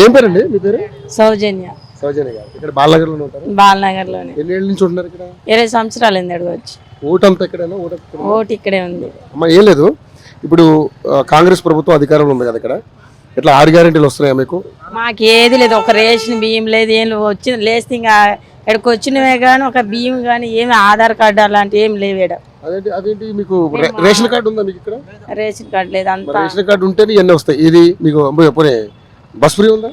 ఏం పేరండి మీ పేరు? సౌజన్య. సౌజన్య గారు ఇక్కడ బాలనగర్లో ఉంటారు? బాలనగర్లోనే. ఎన్ని ఏళ్ళ నుంచి ఉంటున్నారు ఇక్కడ? 20 సంవత్సరాలు అయింది అడుగు వచ్చి. ఓటంతా ఇక్కడేనా? ఓటు ఇక్కడే ఉంది. అమ్మా ఏం లేదు, ఇప్పుడు కాంగ్రెస్ ప్రభుత్వం అధికారంలో ఉంది కదా, ఇక్కడ ఇట్లా 6 గ్యారెంటీలు వస్తున్నాయా మీకు? మాకు ఏది లేదు, ఒక రేషన్ బియ్యం లేదు, ఏం వచ్చింది లేస్తే ఇంకా ఇక్కడికి వచ్చినవే కానీ ఒక బియ్యం కానీ ఏమి ఆధార్ కార్డు అలాంటివి ఏం లేవు. అదేంటి మీకు రేషన్ కార్డు ఉందా మీకు ఇక్కడ? రేషన్ కార్డు లేదు అంతా. రేషన్ కార్డు ఉంటేనే ఇవన్నీ వస్తాయి. ఇది మీకు బస్ ఫ్రీ ఉందా?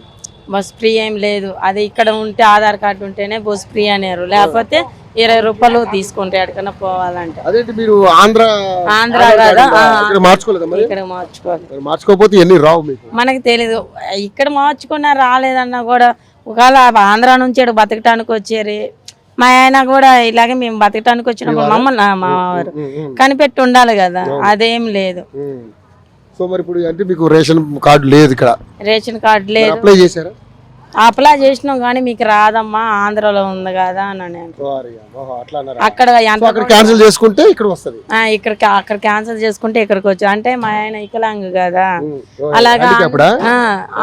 బస్ ఫ్రీ ఏం లేదు, అది ఇక్కడ ఉంటే ఆధార్ కార్డు ఉంటేనే బస్ ఫ్రీ అనేరు, లేకపోతే 20 రూపాయలు తీసుకుంటే ఎక్కడికైనా పోవాలంటే. అదేంటి మీరు ఆంధ్ర కదా మార్చుకోలేదు? ఇక్కడ మార్చుకోవాలి. మార్చుకోకపోతే ఎన్ని రావు మీకు? మనకి తెలీదు. ఇక్కడ మార్చుకున్నా రాలేదన్నా కూడా ఒకవేళ ఆంధ్ర నుంచి ఇక్కడ బతకటానికి వచ్చారు. మా ఆయన కూడా ఇలాగే మేము బతకటానికి వచ్చినప్పుడు మమ్మల్ని మా వారు కనిపెట్టి ఉండాలి కదా, అదేం లేదు. సో మరి ఇప్పుడు అంటే మీకు రేషన్ కార్డు లేదు ఇక్కడ? రేషన్ కార్డు లేదు. అప్లై చేశారా? అప్లై చేసినాం కానీ మీకు రాదమ్మా, ఆంధ్రలో ఉంది కదా అని. అక్కడ క్యాన్సిల్ చేసుకుంటే ఇక్కడ వస్తుంది, అక్కడ క్యాన్సిల్ చేసుకుంటే ఇక్కడికి వచ్చి అంటే మా ఆయన ఇకలాంగ్ కదా, అలాగా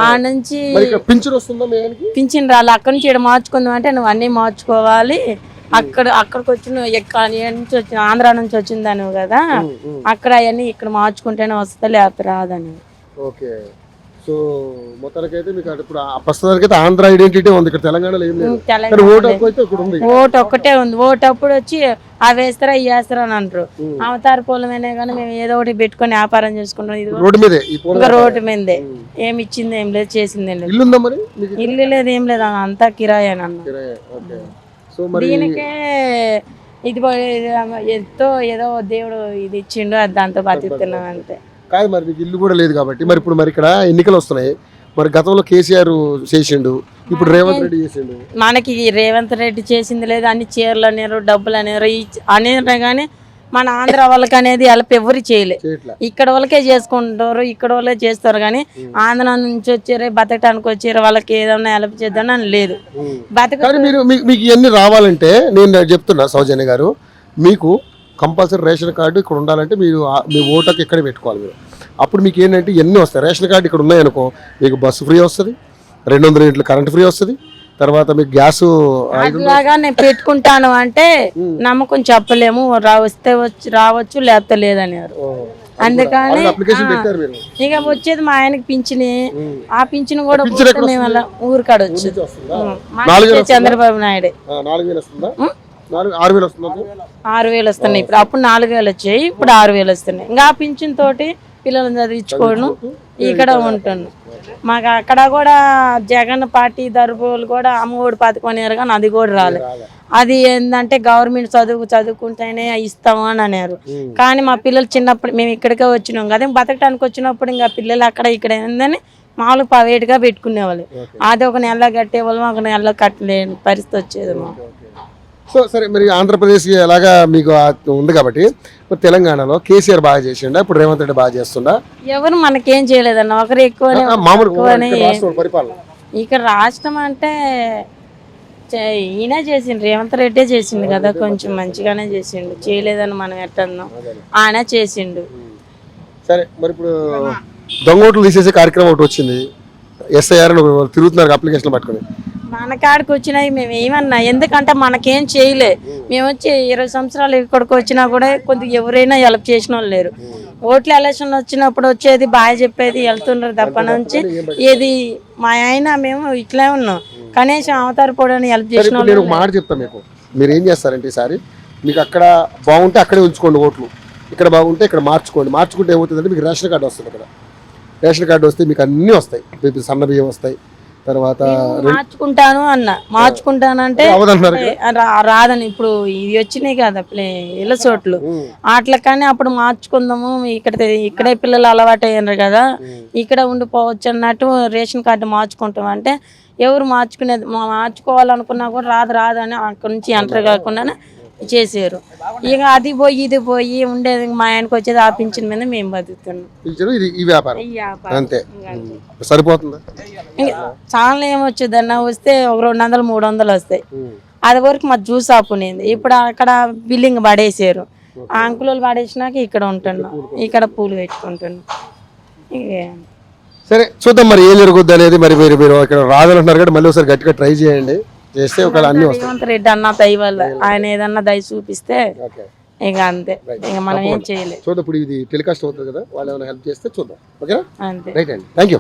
ఆ నుంచి పింఛన్ రాలి. అక్కడ నుంచి ఇక్కడ మార్చుకుందాం అంటే నువ్వు అన్ని మార్చుకోవాలి. అక్కడికి వచ్చి నువ్వు నుంచి వచ్చిన ఆంధ్ర నుంచి వచ్చిందాను కదా, అక్కడ అవన్నీ ఇక్కడ మార్చుకుంటేనే వస్తుంది, లేకపోతే రాదని. ఓకే. సో మొత్తానికైతే మీకు ఇప్పుడు ప్రస్తుతానికైతే ఆంధ్ర ఐడెంటిటీ ఉంది, ఇక్కడ తెలంగాణలో ఏం లేదు. ఓటు ఒక్కటే ఉంది. ఓటు అప్పుడు వచ్చి అవి వేస్తారా ఇవి వేస్తారా అని అంటారు. అవతార పొలమైనా కానీ మేము ఏదో ఒకటి పెట్టుకొని వ్యాపారం చేసుకుంటాం. ఇది రోడ్డు మీదే. ఏమి ఇచ్చింది ఏం లేదు, చేసింది ఏం లేదు. ఇల్లు లేదు, ఏం లేదు, అంతా కిరాయేనన్న. దీనికే ఇది ఏదో దేవుడు ఇది ఇచ్చిండు, అది దాంతో బతుకుతున్నాం అంతే. కాదు మరి మీకు ఇల్లు కూడా లేదు కాబట్టి మరి ఇప్పుడు మరి ఇక్కడ ఎన్నికలు వస్తున్నాయి, మరి గతంలో కేసీఆర్ చేసిండు, ఇప్పుడు రేవంత్ రెడ్డి చేసిండు. మనకి రేవంత్ రెడ్డి చేసింది లేదు, అన్ని చీరలు అనేరు, డబ్బులు అనేరు అనేరే కానీ మన ఆంధ్ర వాళ్ళకి అనేది హెల్ప్ ఎవరు చేయలేదు. ఇక్కడ వాళ్ళకే చేసుకుంటారు, ఇక్కడ వాళ్ళే చేస్తారు కానీ ఆంధ్ర నుంచి వచ్చారే బతకటానికి వచ్చారు వాళ్ళకి ఏదైనా హెల్ప్ చేద్దామని లేదు. మీకు ఇవన్నీ రావాలంటే నేను చెప్తున్నా సౌజన్య గారు, మీకు కంపల్సరీ రేషన్ కార్డు ఇక్కడ ఉండాలంటే మీరు మీ ఓటుకి ఇక్కడే పెట్టుకోవాలి మీరు. అప్పుడు మీకు ఏంటంటే ఇవన్నీ వస్తాయి. రేషన్ కార్డు ఇక్కడ ఉన్నాయనుకో మీకు బస్సు ఫ్రీ వస్తుంది, 200 యూనిట్లు కరెంట్ ఫ్రీ వస్తుంది, తర్వాత మీకు గ్యాస్ అట్లాగా నేను పెట్టుకుంటాను అంటే నమ్మకం చెప్పలేము, వస్తే రావచ్చు లేకపోతే లేదనేవారు. అందుకని ఇక వచ్చేది మా ఆయనకి పింఛని, ఆ పింఛను కూడా మేము అలా ఊరికాడ వచ్చి చంద్రబాబు నాయుడు 6,000 వస్తున్నాయి ఇప్పుడు. అప్పుడు 4,000 వచ్చాయి, ఇప్పుడు 6,000 వస్తున్నాయి. ఇంకా ఆ పింఛన్ తోటి పిల్లలను చదివించుకోను, ఇక్కడ ఉంటున్నాను. మాకు అక్కడ కూడా జగన్ పార్టీ తరపులు కూడా అమ్మఒడి పథకం కానీ అది కూడా రాలేదు. అది ఏంటంటే గవర్నమెంట్ చదువుకుంటేనే ఇస్తాము అని అన్నారు. కానీ మా పిల్లలు చిన్నప్పుడు మేము ఇక్కడికే వచ్చినాం కదా, బతకడానికి వచ్చినప్పుడు ఇంకా పిల్లలు అక్కడ ఇక్కడ ఏందని మామూలుగా ప్రైవేట్గా పెట్టుకునేవాళ్ళు. అది ఒక నెల కట్టేవాళ్ళం, ఒక నెల కట్టలేని పరిస్థితి వచ్చేది మాకు. సో సరే, మరి ఆంధ్రప్రదేశ్ ఎలాగా మీకు ఉంది కాబట్టి మరి తెలంగాణలో కేసీఆర్ బాగా చేసిండా, ఇప్పుడు రేవంత్ రెడ్డి బాగా చేస్తుండా? ఎవరు మనకేం చేయలేదన్న, ఒకరు ఎక్కువనే. ఇక్కడ రాష్ట్రం అంటే ఈయన చేసిండు, రేవంత్ రెడ్డి చేసిండు కదా, కొంచెం మంచిగానే చేసిండు. చేయలేదని మనం ఎట్టన్నాం, ఆయన చేసిండు. సరే, మరి ఇప్పుడు దొంగోట్లు తీసేసే కార్యక్రమం ఒకటి వచ్చింది, ఎస్ఐఆర్ తిరుగుతున్నారు అప్లికేషన్ పట్టుకుని. మన కాడికి వచ్చినాయి మేము ఏమన్నా, ఎందుకంటే మనకేం చేయలే. మేము వచ్చి 20 సంవత్సరాలు ఇక్కడికి వచ్చినా కూడా కొద్దిగా ఎవరైనా హెల్ప్ చేసిన వాళ్ళు లేరు. ఓట్ల ఎలక్షన్ వచ్చినప్పుడు వచ్చేది బాగా చెప్పేది వెళ్తున్నారు తప్ప నుంచి ఏది మా ఆయన మేము ఇట్లా ఉన్నాం. కనీసం అవతార పోవడానికి హెల్ప్ చేసిన వాళ్ళు. మాట చెప్తాను మీకు, మీరు ఏం చేస్తారంటే ఈసారి మీకు అక్కడ బాగుంటే అక్కడే ఉంచుకోండి ఓట్లు, ఇక్కడ బాగుంటే ఇక్కడ మార్చుకోండి. మార్చుకుంటే ఏమవుతుందంటే మీకు రేషన్ కార్డు వస్తుంది. ఇక్కడ రేషన్ కార్డు వస్తే మీకు అన్నీ వస్తాయి, సన్న బియ్యం వస్తాయి. తర్వాత మార్చుకుంటానంటే రాదని ఇప్పుడు ఇవి వచ్చినాయి కదా ఇళ్ళ చోట్లు అట్లా. కానీ అప్పుడు మార్చుకుందాము, ఇక్కడే పిల్లలు అలవాటు అయ్యారు కదా, ఇక్కడ ఉండిపోవచ్చు అన్నట్టు రేషన్ కార్డు మార్చుకుంటాం అంటే ఎవరు మార్చుకోవాలనుకున్నా కూడా రాదని అక్కడ నుంచి ఎంటర్ కాకుండా చేసారు. ఇక అది పోయి ఇది పోయి ఉండేది, మా ఆయనకు వచ్చేది ఆ పింఛన్ మీద మేము బతుకుతున్నాం. చాలా ఏమొచ్చేదన్న, వస్తే ఒక 200 300 వస్తాయి. అది వరకు మా జ్యూస్ ఆపునేది. ఇప్పుడు అక్కడ బిల్డింగ్ పడేసారు, ఆ అంకులు పడేసినాక ఇక్కడ ఉంటున్నాం, ఇక్కడ పూలు పెట్టుకుంటున్నాం. సరే చూద్దాం మరి ఏం జరుగుద్ది అనేది. మరి మీరు ఇక్కడ రాదంటున్నారు కాబట్టి మళ్ళీ ఒకసారి గట్టిగా ట్రై చేయండి, చేస్తే ఒకవేళ అన్ని వస్తాయి. రేవంత్ రెడ్డి అన్న దయ వల్ల ఆయన ఏదన్నా దయ చూపిస్తే ఓకే ఇక అంతే, ఇక మనం ఏం చేయలేదు చూద్దాం. ఇప్పుడు ఇది టెలికాస్ట్ అవుతుంది కదా, వాళ్ళు ఏమైనా హెల్ప్ చేస్తే చూద్దాం. ఓకేనా? అంతే. రైట్ అండి, థ్యాంక్ యూ.